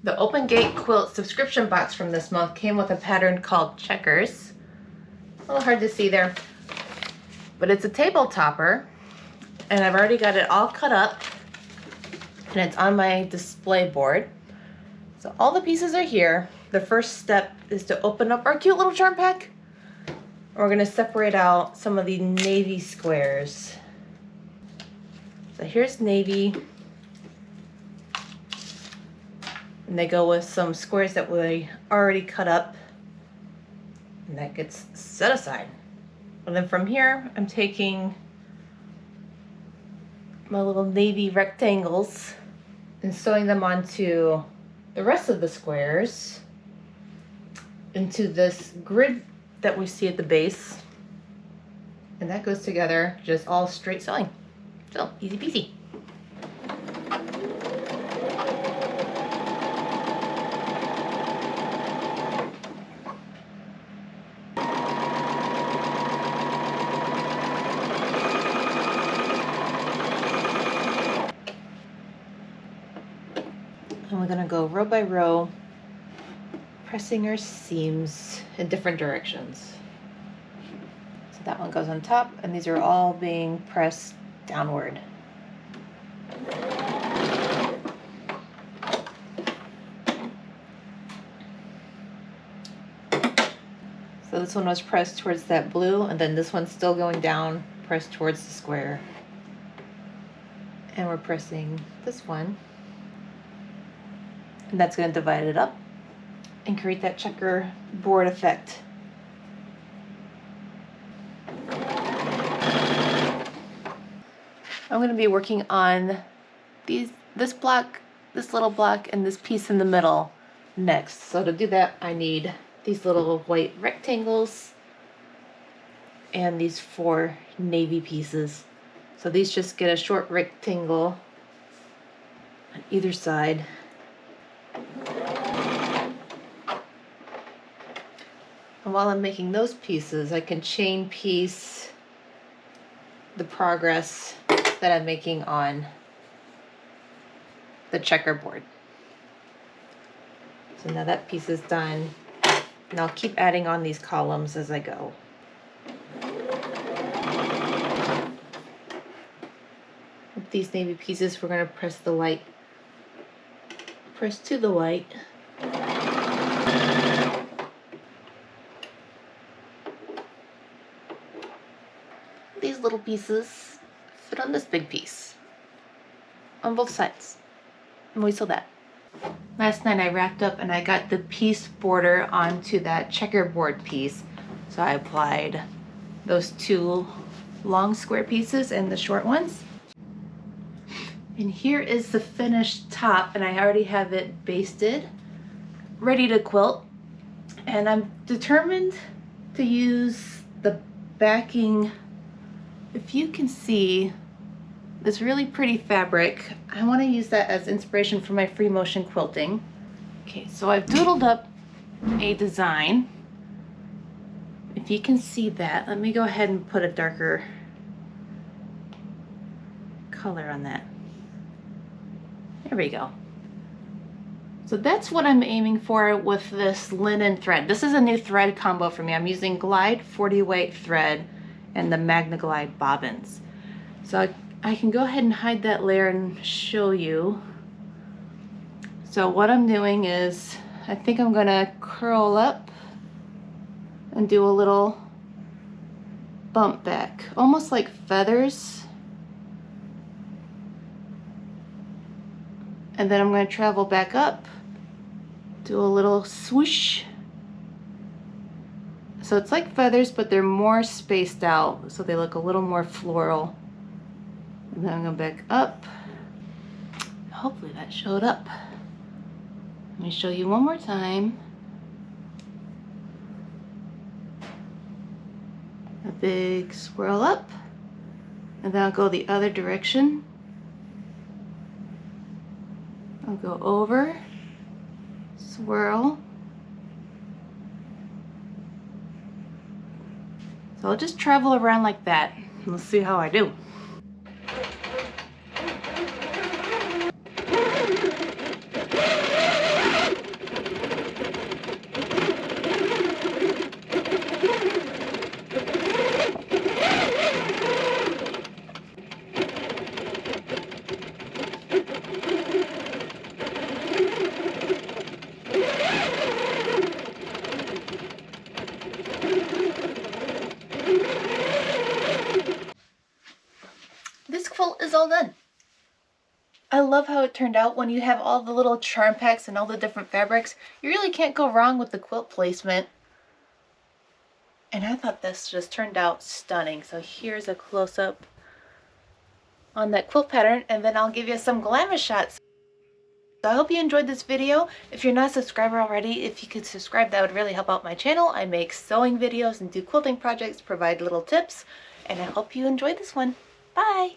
The Open Gate quilt subscription box from this month came with a pattern called Checkers. A little hard to see there, but it's a table topper, and I've already got it all cut up, and it's on my display board. So all the pieces are here. The first step is to open up our cute little charm pack. We're gonna separate out some of the navy squares. So here's navy. And they go with some squares that we already cut up. And that gets set aside. And then from here, I'm taking my little navy rectangles and sewing them onto the rest of the squares into this grid that we see at the base. And that goes together just all straight sewing. So easy peasy. And we're gonna go row by row, pressing our seams in different directions. So that one goes on top, and these are all being pressed downward. So this one was pressed towards that blue, and then this one's still going down, pressed towards the square. And we're pressing this one. And that's going to divide it up and create that checkerboard effect. I'm going to be working on this block, this little block, and this piece in the middle next. So to do that, I need these little white rectangles and these 4 navy pieces. So these just get a short rectangle on either side. And while I'm making those pieces, I can chain piece the progress that I'm making on the checkerboard. So now that piece is done, and I'll keep adding on these columns as I go. With these navy pieces, we're going to press the white. Press to the white. These little pieces fit on this big piece on both sides, and we sew that. Last night I wrapped up and I got the piece border onto that checkerboard piece, so I applied those 2 long square pieces and the short ones. And here is the finished top, and I already have it basted, ready to quilt. And I'm determined to use the backing. If you can see this really pretty fabric, I want to use that as inspiration for my free motion quilting. Okay, so I've doodled up a design. If you can see that, let me go ahead and put a darker color on that. There we go. So that's what I'm aiming for with this linen thread. This is a new thread combo for me. I'm using Glide 40 weight thread and the Magna Glide bobbins. So I can go ahead and hide that layer and show you. So what I'm doing is, I think I'm gonna curl up and do a little bump back, almost like feathers. And then I'm going to travel back up, do a little swoosh. So it's like feathers, but they're more spaced out, so they look a little more floral. And then I'm going back up. Hopefully that showed up. Let me show you one more time. A big swirl up, and then I'll go the other direction. I'll go over, swirl. So I'll just travel around like that. Let's see how I do. love how it turned out. When you have all the little charm packs and all the different fabrics, you really can't go wrong with the quilt placement. And I thought this just turned out stunning. So here's a close-up on that quilt pattern, and then I'll give you some glamour shots. So I hope you enjoyed this video. If you're not a subscriber already, if you could subscribe, that would really help out my channel. I make sewing videos and do quilting projects, provide little tips, and I hope you enjoyed this one. Bye!